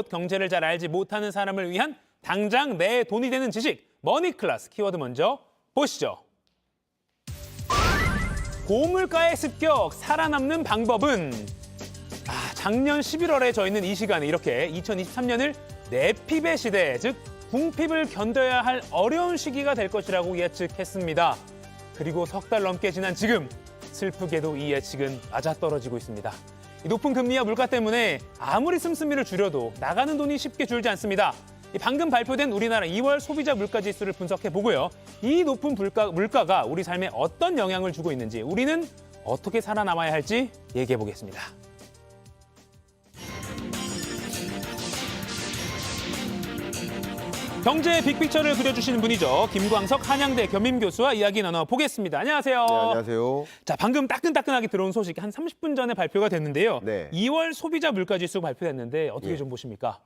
경제를 잘 알지 못하는 사람을 위한 당장 내 돈이 되는 지식, 머니클래스 키워드 먼저 보시죠. 고물가의 습격, 살아남는 방법은? 작년 11월에 저희는 이 시간에 이렇게 2023년을 내핍의 시대, 즉 궁핍을 견뎌야 할 어려운 시기가 될 것이라고 예측했습니다. 그리고 석 달 넘게 지난 지금 슬프게도 이 예측은 맞아떨어지고 있습니다. 이 높은 금리와 물가 때문에 아무리 씀씀이를 줄여도 나가는 돈이 쉽게 줄지 않습니다. 방금 발표된 우리나라 2월 소비자 물가지수를 분석해보고요. 이 높은 물가가 우리 삶에 어떤 영향을 주고 있는지, 우리는 어떻게 살아남아야 할지 얘기해보겠습니다. 경제의 빅픽처를 그려주시는 분이죠. 김광석 한양대 겸임교수와 이야기 나눠보겠습니다. 안녕하세요. 네, 안녕하세요. 자, 방금 따끈따끈하게 들어온 소식 한 30분 전에 발표가 됐는데요. 네. 2월 소비자 물가지수 발표됐는데 어떻게 좀 보십니까?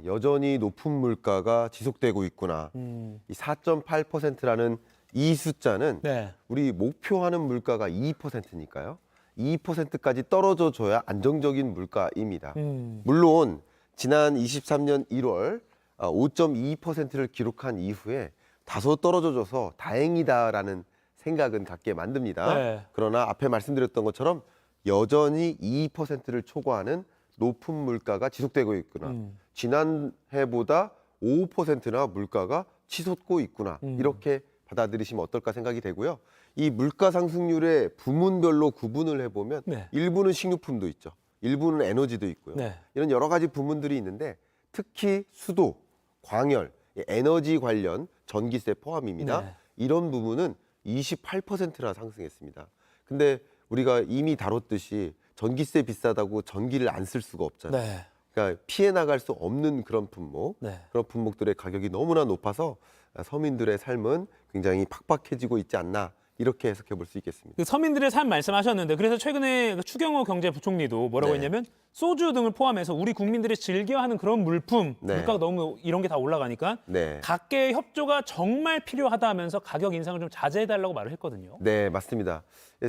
여전히 높은 물가가 지속되고 있구나. 이 4.8%라는 이 숫자는 네. 우리 목표하는 물가가 2%니까요. 2%까지 떨어져 줘야 안정적인 물가입니다. 물론 지난 23년 1월 5.2%를 기록한 이후에 다소 떨어져줘서 다행이다라는 생각은 갖게 만듭니다. 네. 그러나 앞에 말씀드렸던 것처럼 여전히 2%를 초과하는 높은 물가가 지속되고 있구나. 지난해보다 5%나 물가가 치솟고 있구나. 이렇게 받아들이시면 어떨까 생각이 되고요. 이 물가 상승률의 부문별로 구분을 해보면 네. 일부는 식료품도 있죠. 일부는 에너지도 있고요. 네. 이런 여러 가지 부문들이 있는데 특히 수도, 광열, 에너지 관련 전기세 포함입니다. 네. 이런 부분은 28%나 상승했습니다. 근데 우리가 이미 다뤘듯이 전기세 비싸다고 전기를 안 쓸 수가 없잖아요. 네. 그러니까 피해 나갈 수 없는 그런 품목, 네. 그런 품목들의 가격이 너무나 높아서 서민들의 삶은 굉장히 팍팍해지고 있지 않나 이렇게 해석해 볼 수 있겠습니다. 그 서민들의 삶 말씀하셨는데, 그래서 최근에 그 추경호 경제부총리도 뭐라고 네. 했냐면 소주 등을 포함해서 우리 국민들이 즐겨하는 그런 물품, 네. 물가가 너무 이런 게 다 올라가니까 네. 각계의 협조가 정말 필요하다 하면서 가격 인상을 좀 자제해달라고 말을 했거든요. 네, 맞습니다.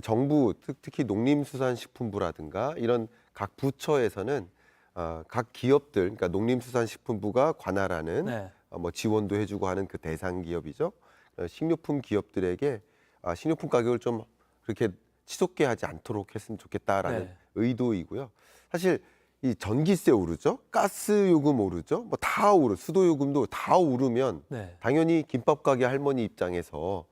정부, 특히 농림수산식품부라든가 이런 각 부처에서는 각 기업들, 그러니까 농림수산식품부가 관할하는 네. 지원도 해주고 하는 그 대상 기업이죠. 식료품 기업들에게 식료품 가격을 좀 그렇게 치솟게 하지 않도록 했으면 좋겠다라는 네. 의도이고요. 사실 이 전기세 오르죠, 가스 요금 오르죠, 뭐 다 오르, 수도 요금도 다 오르면 네. 당연히 김밥 가게 할머니 입장에서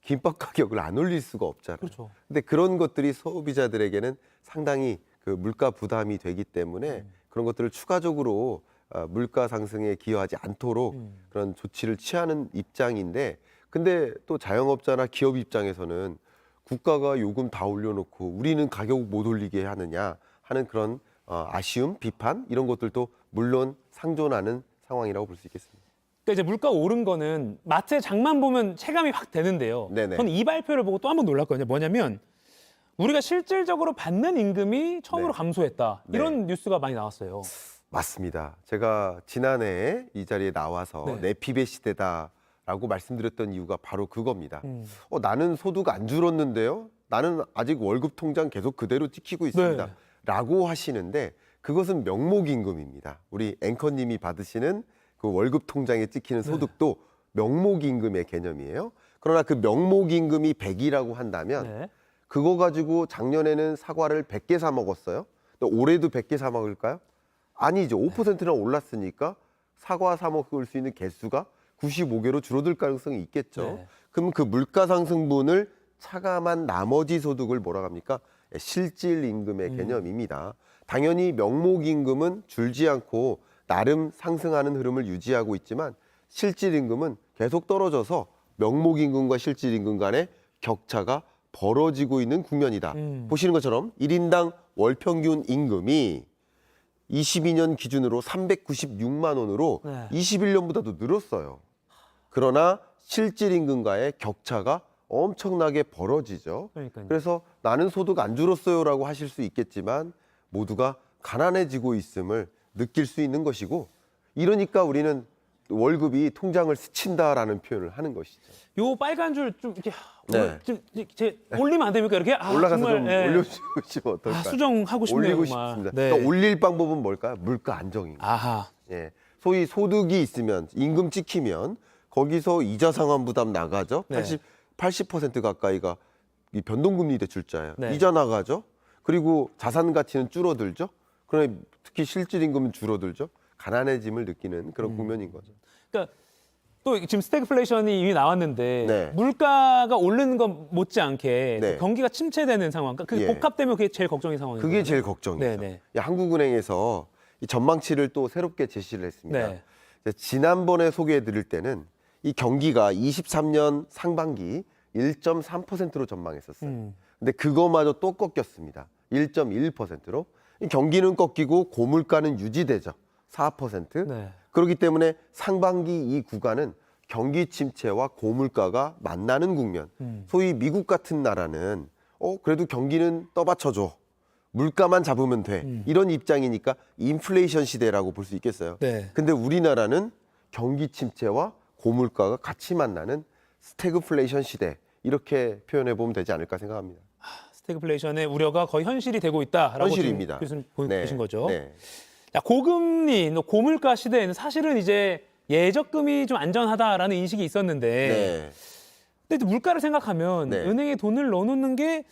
김밥 가격을 안 올릴 수가 없잖아요. 그렇죠. 근데 그런 것들이 소비자들에게는 상당히 그 물가 부담이 되기 때문에 그런 것들을 추가적으로 물가 상승에 기여하지 않도록 그런 조치를 취하는 입장인데, 근데 또 자영업자나 기업 입장에서는 국가가 요금 다 올려놓고 우리는 가격 못 올리게 하느냐 하는 그런 아쉬움, 비판 이런 것들도 물론 상존하는 상황이라고 볼 수 있겠습니다. 그러니까 이제 물가 오른 거는 마트의 장만 보면 체감이 확 되는데요. 네네. 저는 이 발표를 보고 또 한 번 놀랐거든요. 뭐냐면 우리가 실질적으로 받는 임금이 처음으로 네. 감소했다. 네. 이런 뉴스가 많이 나왔어요. 맞습니다. 제가 지난해 이 자리에 나와서 네. 내핍의 시대다라고 말씀드렸던 이유가 바로 그겁니다. 나는 소득 안 줄었는데요. 나는 아직 월급 통장 계속 그대로 찍히고 있습니다. 네. 라고 하시는데 그것은 명목임금입니다. 우리 앵커님이 받으시는 그 월급 통장에 찍히는 소득도 명목임금의 개념이에요. 그러나 그 명목임금이 100이라고 한다면 네. 그거 가지고 작년에는 사과를 100개 사 먹었어요. 근데 올해도 100개 사 먹을까요? 아니죠. 5%나 올랐으니까 사과 사 먹을 수 있는 개수가 95개로 줄어들 가능성이 있겠죠. 네. 그럼 그 물가 상승분을 차감한 나머지 소득을 뭐라고 합니까? 실질 임금의 개념입니다. 당연히 명목 임금은 줄지 않고 나름 상승하는 흐름을 유지하고 있지만 실질 임금은 계속 떨어져서 명목 임금과 실질 임금 간의 격차가 벌어지고 있는 국면이다. 보시는 것처럼 1인당 월 평균 임금이 22년 기준으로 396만 원으로 네. 21년보다도 늘었어요. 그러나 실질 임금과의 격차가 엄청나게 벌어지죠. 그러니까요. 그래서 나는 소득 안 줄었어요라고 하실 수 있겠지만 모두가 가난해지고 있음을 느낄 수 있는 것이고, 이러니까 우리는 월급이 통장을 스친다라는 표현을 하는 것이죠. 요 빨간 줄 좀 이렇게 네. 좀 올리면 안 됩니까? 이렇게 올라가서 정말, 좀 예. 올려주시면 어떨까요? 수정하고 싶네요. 올리고 정말. 싶습니다. 네. 그러니까 올릴 방법은 뭘까요? 물가 안정입니다. 아하. 예, 소위 소득이 있으면 임금 찍히면 거기서 이자 상환 부담 나가죠. 네. 80% 가까이가 이 변동금리 대출자예요. 네. 이자 나가죠. 그리고 자산 가치는 줄어들죠. 그러나 특히 실질 임금은 줄어들죠. 가난해짐을 느끼는 그런 국면인 거죠. 그러니까 또 지금 스태그플레이션이 이미 나왔는데 네. 물가가 오르는 것 못지않게 네. 또 경기가 침체되는 상황. 그러니까 그게 예. 복합되면 그게 제일 걱정인 상황이에요. 그게 제일 걱정이죠. 네네. 한국은행에서 이 전망치를 또 새롭게 제시를 했습니다. 네. 지난번에 소개해 드릴 때는 이 경기가 23년 상반기 1.3%로 전망했었어요. 근데 그거마저 또 꺾였습니다. 1.1%로. 이 경기는 꺾이고 고물가는 유지되죠. 4%. 네. 그렇기 때문에 상반기 이 구간은 경기 침체와 고물가가 만나는 국면. 소위 미국 같은 나라는 그래도 경기는 떠받쳐줘. 물가만 잡으면 돼. 이런 입장이니까 인플레이션 시대라고 볼 수 있겠어요. 네. 근데 우리나라는 경기 침체와 고물가가 같이 만나는 스태그플레이션 시대. 이렇게 표현해 보면 되지 않을까 생각합니다. 스태그플레이션의 우려가 거의 현실이 되고 있다라고 현실입니다. 지금 교수님 보신 거죠. 네. 자, 고금리, 고물가 시대에는 사실은 이제 예적금이 좀 안전하다라는 인식이 있었는데 네. 근데 또 물가를 생각하면 네. 은행에 돈을 넣어놓는 게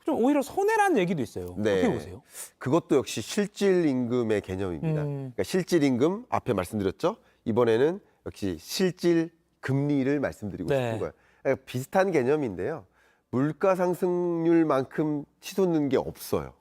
좀 오히려 손해라는 얘기도 있어요. 네. 어떻게 보세요? 그것도 역시 실질 임금의 개념입니다. 그러니까 실질 임금 앞에 말씀드렸죠. 이번에는 역시 실질 금리를 말씀드리고 네. 싶은 거예요. 그러니까 비슷한 개념인데요. 물가 상승률만큼 치솟는 게 없어요.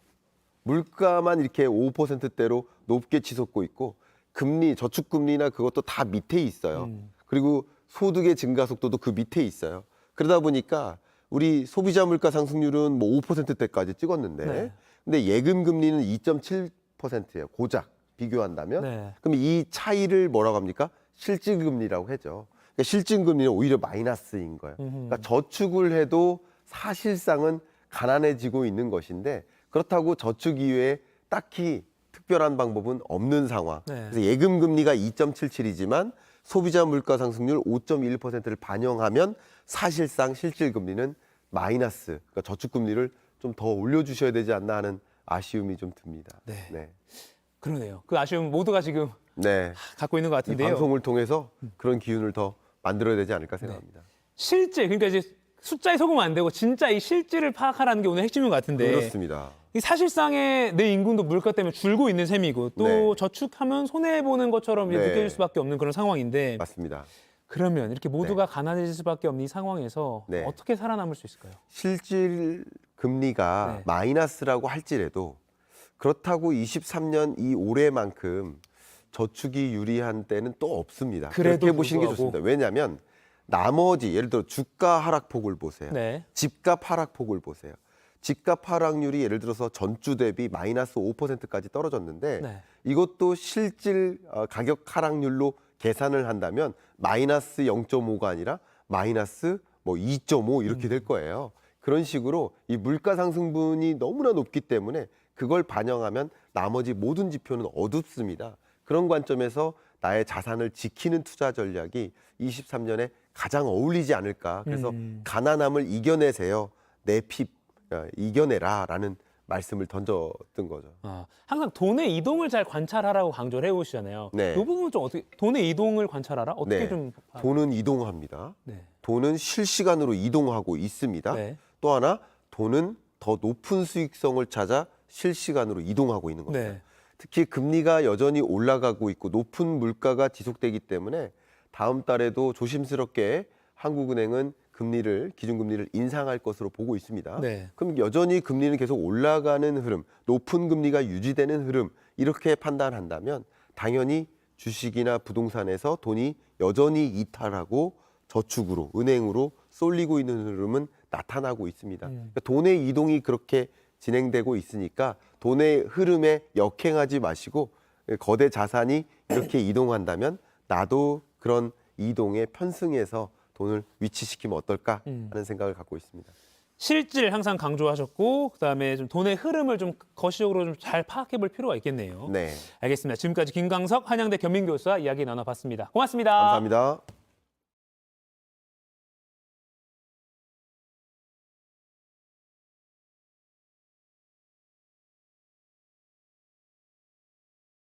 물가만 이렇게 5%대로 높게 치솟고 있고 금리, 저축금리나 그것도 다 밑에 있어요. 그리고 소득의 증가 속도도 그 밑에 있어요. 그러다 보니까 우리 소비자 물가 상승률은 뭐 5%대까지 찍었는데 네. 근데 예금 금리는 2.7%예요. 고작 비교한다면. 네. 그럼 이 차이를 뭐라고 합니까? 실질 금리라고 하죠. 그러니까 실질 금리는 오히려 마이너스인 거예요. 그러니까 저축을 해도 사실상은 가난해지고 있는 것인데 그렇다고 저축 이외에 딱히 특별한 방법은 없는 상황. 네. 그래서 예금 금리가 2.77이지만 소비자 물가 상승률 5.1%를 반영하면 사실상 실질 금리는 마이너스. 그러니까 저축 금리를 좀 더 올려주셔야 되지 않나 하는 아쉬움이 좀 듭니다. 네. 네. 그러네요. 그 아쉬움 모두가 지금 네. 갖고 있는 것 이 같은데요. 방송을 통해서 그런 기운을 더 만들어야 되지 않을까 네. 생각합니다. 실질, 그러니까 이제 숫자에 속으면 안 되고 진짜 이 실질을 파악하라는 게 오늘 핵심인 것 같은데 그렇습니다. 이 사실상의 내 인구도 물가 때문에 줄고 있는 셈이고 또 네. 저축하면 손해보는 것처럼 이제 네. 느껴질 수밖에 없는 그런 상황인데 맞습니다. 그러면 이렇게 모두가 가난해질 수밖에 없는 이 상황에서 네. 어떻게 살아남을 수 있을까요? 실질 금리가 네. 마이너스라고 할지라도 그렇다고 23년 이 올해만큼 저축이 유리한 때는 또 없습니다. 그래도 그렇게 보시는 게 불구하고. 좋습니다. 왜냐하면 나머지 예를 들어 주가 하락폭을 보세요. 네. 집값 하락폭을 보세요. 집값 하락률이 예를 들어서 전주 대비 마이너스 5%까지 떨어졌는데 네. 이것도 실질 가격 하락률로 계산을 한다면 마이너스 0.5가 아니라 마이너스 뭐 2.5 이렇게 될 거예요. 그런 식으로 이 물가 상승분이 너무나 높기 때문에 그걸 반영하면 나머지 모든 지표는 어둡습니다. 그런 관점에서 나의 자산을 지키는 투자 전략이 23년에 가장 어울리지 않을까. 그래서 가난함을 이겨내세요. 내 피 이겨내라라는 말씀을 던졌던 거죠. 항상 돈의 이동을 잘 관찰하라고 강조를 해오시잖아요. 네. 이 부분은 좀 어떻게 돈의 이동을 관찰하라? 어떻게 네. 좀 돈은 이동합니다. 네. 돈은 실시간으로 이동하고 있습니다. 네. 또 하나 돈은 더 높은 수익성을 찾아 실시간으로 이동하고 있는 겁니다. 네. 특히 금리가 여전히 올라가고 있고 높은 물가가 지속되기 때문에 다음 달에도 조심스럽게 한국은행은 기준금리를 인상할 것으로 보고 있습니다. 네. 그럼 여전히 금리는 계속 올라가는 흐름, 높은 금리가 유지되는 흐름 이렇게 판단한다면 당연히 주식이나 부동산에서 돈이 여전히 이탈하고 저축으로, 은행으로 쏠리고 있는 흐름은 나타나고 있습니다. 그러니까 돈의 이동이 그렇게 진행되고 있으니까 돈의 흐름에 역행하지 마시고 거대 자산이 이렇게 이동한다면 나도 그런 이동에 편승해서 돈을 위치시키면 어떨까 하는 생각을 갖고 있습니다. 실질 항상 강조하셨고 그다음에 좀 돈의 흐름을 좀 거시적으로 좀 잘 파악해 볼 필요가 있겠네요. 네, 알겠습니다. 지금까지 김광석 한양대 겸임교수와 이야기 나눠봤습니다. 고맙습니다. 감사합니다.